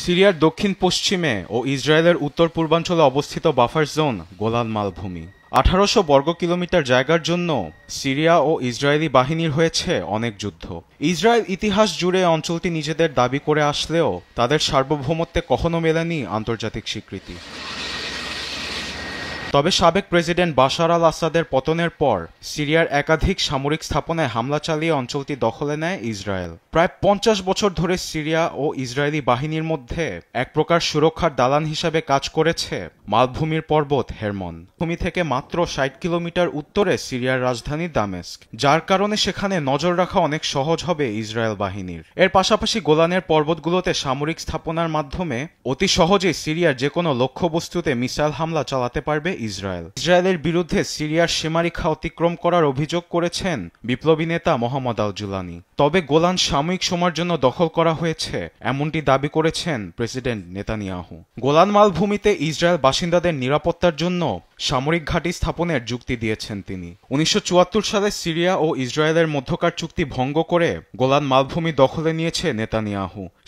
সিরিয়ার দক্ষিণ পশ্চিমে ও ইসরায়েলের উত্তর পূর্বাঞ্চলে অবস্থিত বাফার জোন গোলান মালভূমি। 1800 বর্গ কিলোমিটার জায়গার জন্য সিরিয়া ও ইসরায়েলি বাহিনীর হয়েছে অনেক যুদ্ধ। ইসরায়েল ইতিহাস জুড়ে অঞ্চলটি নিজেদের দাবি করে আসলেও তাদের সার্বভৌমত্বে কখনো মেলেনি আন্তর্জাতিক স্বীকৃতি। তবে সাবেক প্রেসিডেন্ট বাশার আল আসাদের পতনের পর সিরিয়ার একাধিক সামরিক স্থাপনায় হামলা চালিয়ে অঞ্চলটি দখলে নেয় ইসরায়েল। প্রায় 50 বছর ধরে সিরিয়া ও ইসরায়েলি বাহিনীর মধ্যে এক প্রকার সুরক্ষার দালান হিসাবে কাজ করেছে মালভূমির পর্বত হেরমন। ভূমি থেকে মাত্র 60 কিলোমিটার উত্তরে সিরিয়ার রাজধানী দামেস্ক, যার কারণে সেখানে নজর রাখা অনেক সহজ হবে ইসরায়েল বাহিনীর। এর পাশাপাশি গোলানের পর্বতগুলোতে সামরিক স্থাপনার মাধ্যমে অতি সহজেই সিরিয়ার যে কোনো লক্ষ্যবস্তুতে মিসাইল হামলা চালাতে পারবে ইসরায়েলের বিরুদ্ধে সিরিয়ার সীমারেখা অতিক্রম করার অভিযোগ করেছেন বিপ্লবী নেতা মোহাম্মদ আল জুলানি। তবে গোলান সাময়িক সময়ের জন্য দখল করা হয়েছে এমনটি দাবি করেছেন প্রেসিডেন্ট নেতানিয়াহু। গোলান মালভূমিতে ইসরায়েল বাসিন্দাদের নিরাপত্তার জন্য সামরিক ঘাঁটি স্থাপনের যুক্তি দিয়েছেন তিনি। 1974 সালে সিরিয়া ও ইসরায়েলের মধ্যকার চুক্তি ভঙ্গ করে গোলান মালভূমি দখলে নিয়েছে নেতানিয়াহু।